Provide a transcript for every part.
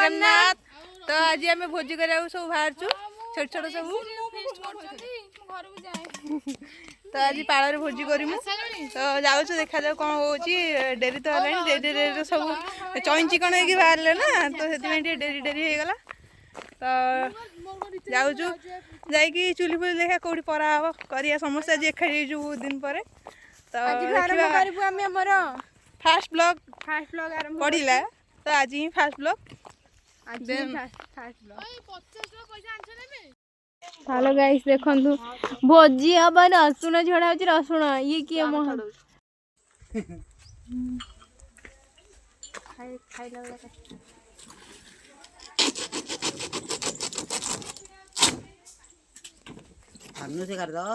जगन्नाथ। तो आज आम भोजी करा सब बाहर छोट छोट सब तो आज पाड़ भोजी करमु तो जाऊँ देखा जाऊ कौन हो डेरी तो है डेरी सब चईंची कण हो बाहर ना तो से डेरी डेरी हो गला तो जाऊँ जाकि चुली फुली देखा कौटी परा हम करिया समस्त आज एखादी बहुत दिन पर तो फास्ट ब्लॉग पड़ा तो आज ही फास्ट ब्लॉग हेलो गाइस देखु भोजी हम रसुण झड़ा हो रसुण ये किए से कर दो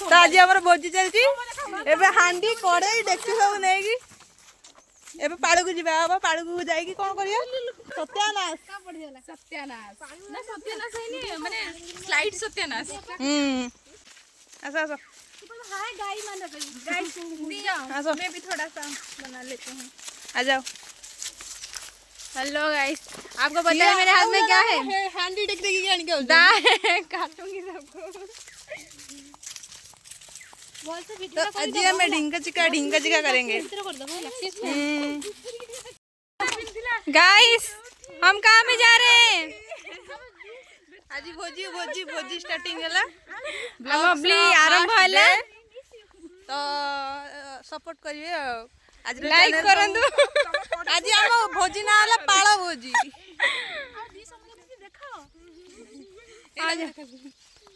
तो आज आम भोजी चलती हांडी कड़े डेक्ची सब नहीं एबे पाड़ को जीवा हम पाड़ को जाई कौन करिया सत्यानाश सत्यानाश ना सत्यानाश है माने स्लाइड सत्यानाश आसो आसो हाय गाय माने गाय दिया मैं भी थोड़ा सा बना लेती हूँ आ जाओ। हेलो गाइस आपको पता है मेरे हाथ में क्या है हांडी डेक्ची की आनी क्या दाल काटूंगी सबको तो आज हमें ढींगा चिका करेंगे गाइस हम कहाँ में जा रहे हैं आज भोजी भोजी भोजी स्टार्टिंग है आरंभ है तो सपोर्ट करिए आज लाइक करंतु आज हम भोजी ना वाला पाला भोजी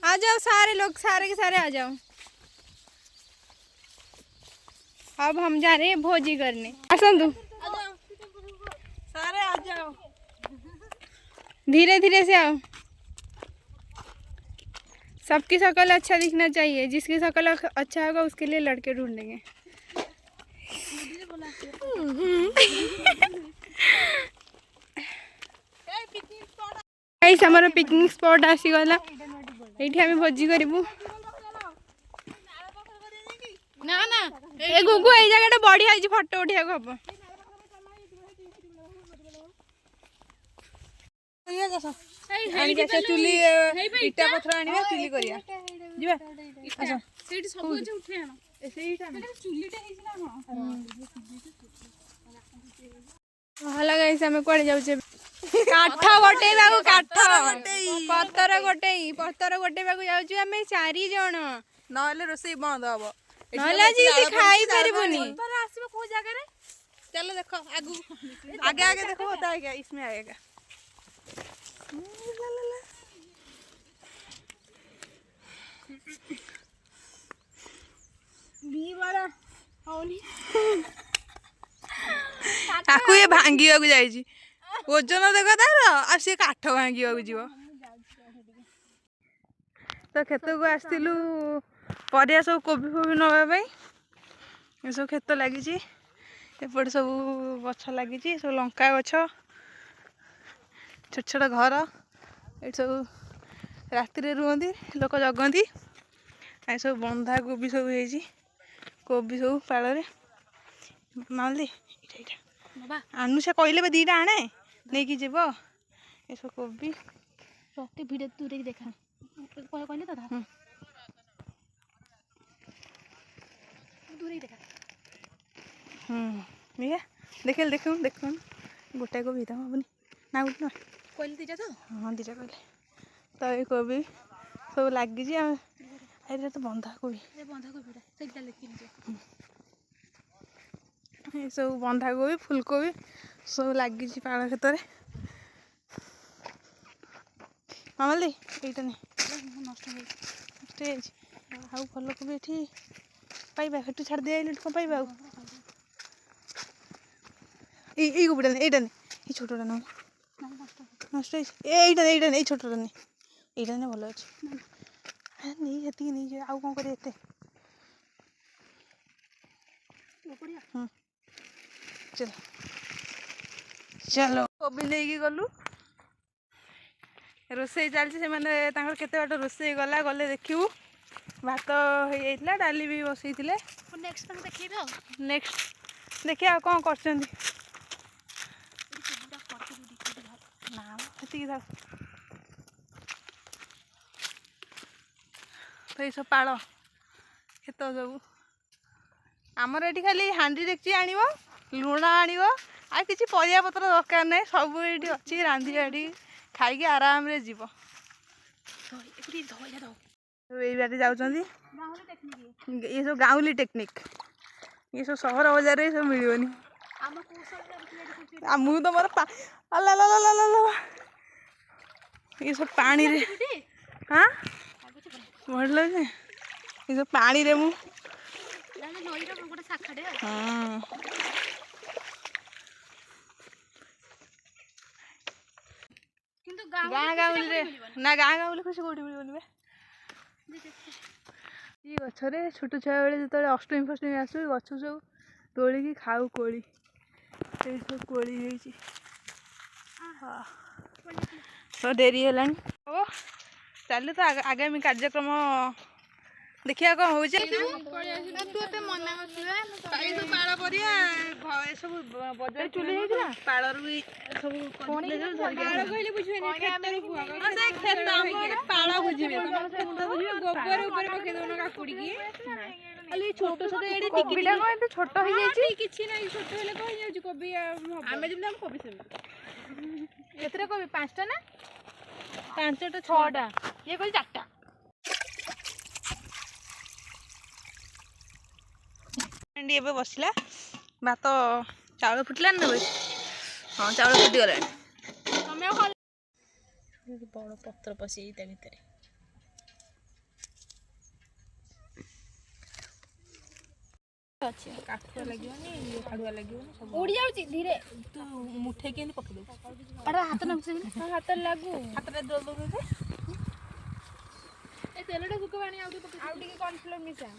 आ जाओ सारे लोग सारे के सारे आ जाओ। अब हम जा रहे हैं भोजी करने असंतु सारे आ जाओ धीरे धीरे से आओ। सबकी शक्ल अच्छा दिखना चाहिए जिसकी शक्ल अच्छा होगा उसके लिए लड़के ढूंढेंगे। हमारा पिकनिक स्पॉट आसीगला ये आम भोजी करूँ ना ना ए गुगु ए जगह बढ़िया है फोटो उठा हम चुली इटा पथर आनिबा चुली करिया जीवा अच्छा सेठी सब जे उठे आना सेहीटा चुलीटा हेछि ना हला गाइस हमें कोड़े जाउ छे काठ गोटे बागु काठ पत्थर गोटे बागु जाउ छु हमें 4 जण नहले रोसई बंद हबो नहले जी खाई परबोनी पर आसीबो को जगह रे चलो देखो आगु आगे आगे देखो होता है क्या इसमें आएगा ताकू ये भांगिया को जाई ओजन देखो तार आ से काठ भांगिया को जीव तो खेत को आसलु परिया सब कोबी फोबी नवा ये सब खेत लगी एपटे सब गछ लगी सब लंका गछ छोट छोट घर ये सब राति रुहती लोक जगती आ सब बंधा कोबी सब कोबी सब पाड़ माली आनु से कहले दीटा आने नहीं कि जीव ये सब कोबी रक्ति भिड़ दूर देखा कहले तो दूर देखा भैया देखे देखो देखो गोटाए कोबी था हबनी ना गुट ना कहले दीटा तो हाँ दीटा कहले तो ये कोबी सब लगी अरे तो बंधा कोबी ये सब बंधा कोबी फुलकोबी सब लगी पाड़ खेत मामली यहीटा नहीं नष्ट आउ भल कोबी ये पाइबा हेटू छाड़ दिया कौन पाइबा ये कोबीटा नहीं यहीटा नहीं ये छोटा ना नष्ट यहीटा नहीं छोटा नहीं यहीटा नहीं भल अच्छे नहीं हेतिक नहीं आउ कौन कर चलो चलो कोबी नहीं गलु रोसई चलती से केते बाट रोसई गला गले देखिबू भात हो जाइतला डाली भी बसई थिले नेक्स्ट टाइम देखिबे नेक्स्ट देखिए कौन कर तो ये सब पाल खेत सब आमर ये खाली हांडी डेक्ची आण लुण आण आ कि परिया पत्र दरकार ना सब ये अच्छी रांधि बाड़ी खाई आराम रे जीव ये बाटे जाऊँ ये सब गाँवली टेक्निक ये सब सहर बजार ये सब मिलनी मुझे तो मोर ये सब पानी रे हाँ बढ़ लगे ये सब पानी रे मु हाँ गाँ गाँवली रे ना गाँ गाँवली खुशी कौटी मिलबे ये गचरे छोट छुआ बेले जो अष्टमी फष्टमी आसू गच सब तोलिकी खाऊ कोली सब कोली तो डेरी है चलू तो आगामी कार्यक्रम देखिए कौन हो बजार चुली पाड़ छोट छोट छोट हो कोबी केतरे कोबी 5टा ना 5टा 6टा ये कोई 4टा एबे बसला भात चाउल फुटला ना भाई हाँ चाउल फुटी गला बड़ पत्र पशि भितर काठ लगे खाड़ुआ लगे उड़ी जाउची धीरे तू मुठे के पकड़ अरे हाथ न हाथ लागू हाथ रे दो दो दे ए तेलटा सुकवानी आउ टिके कॉर्नफ्लोर मिसा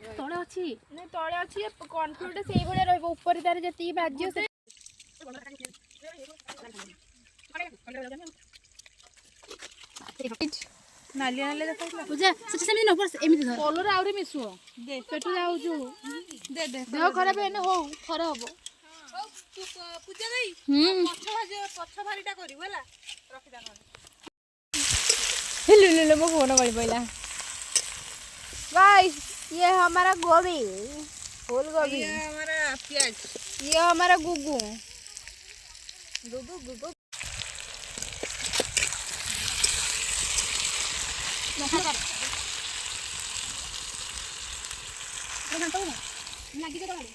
तळे अछि नै तळे अछि कॉर्नफ्लोर टे सेही भले रहबो ऊपर तार जति भाजियो से नालिया नाले देखा पूजा सच से न ऊपर एमिति धर कलर आउरे मिसुओ दे पेटु जाउ जु दे दे देह खराब हेने हो खरा हबो पूजा दई पछ भारीटा करिवो हला रखि दा ले मो फोन गली पइला गाइस ये हमारा गोभी फूल गोभी ये हमारा प्याज ये हमारा गुगु गुगु लागी के डाले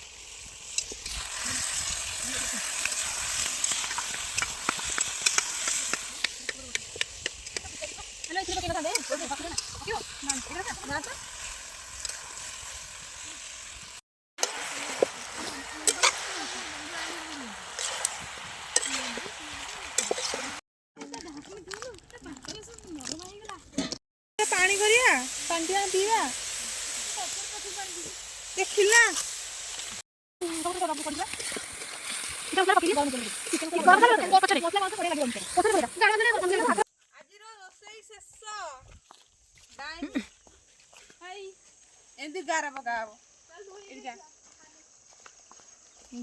हेलो इधर के बता दे क्यों ना पानी करिया पानी पीवा देखिला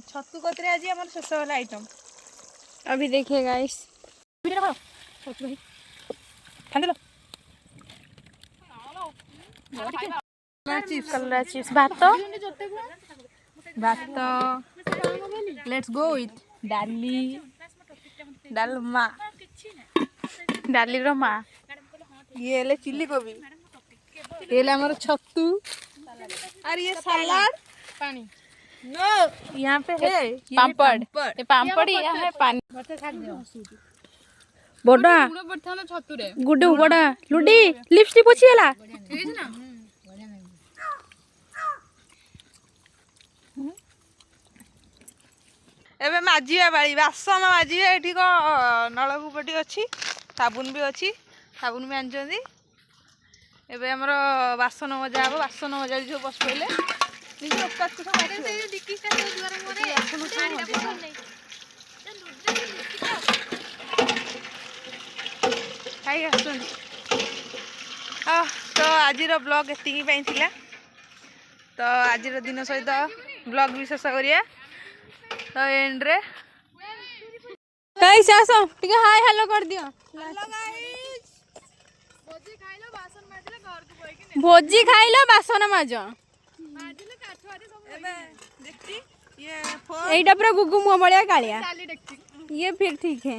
छतु कतरे आज हमारे शेष वाला आइटम अभी देखिए गाइस कलरा चिप्स भात लेट्स गो विथ डाली डालमा डाली रमा ये ले चिल्ली गोभी ये ले हमारा छत्तू और ये सलाद पानी नो यहाँ पे है पापड़ ये पापड़ यहाँ है पानी बड़ा गुड्डू बड़ा लुडी लिपस्टिक पोछिला एबे माजिया बाड़ी बासन माजिया एठी को नलकूपटी अच्छी साबुन भी अच्छी साबुन भी आनी एबे हमर बासन मजा हे बासन मजा जो बस पड़े निज ଆକୁ ସବୁ ଆସିବ। ଖାଇ ଆସୁଛନ୍ତି। ତ ଆଜିର ବ୍ଲଗ୍ ଏତିକି ପାଇଁ ଥିଲା। ତ ଆଜିର ଦିନ ସହିତ ବ୍ଲଗ୍ ବି ଶେଷ କରିବା। ତ ଏଣ୍ଡରେ ଗାଇସ୍ ଆସ ଟିକେ ହାଇ ହ୍ୟାଲୋ କରି ଦିଅ। ଭୋଜି ଖାଇଲ ବାସନ ମାଜ। ଏଇଟା ପୁରା ଗୁଗୁ ମୁହଁ ଭଳିଆ କାଳିଆ। ये फिर ठीक है।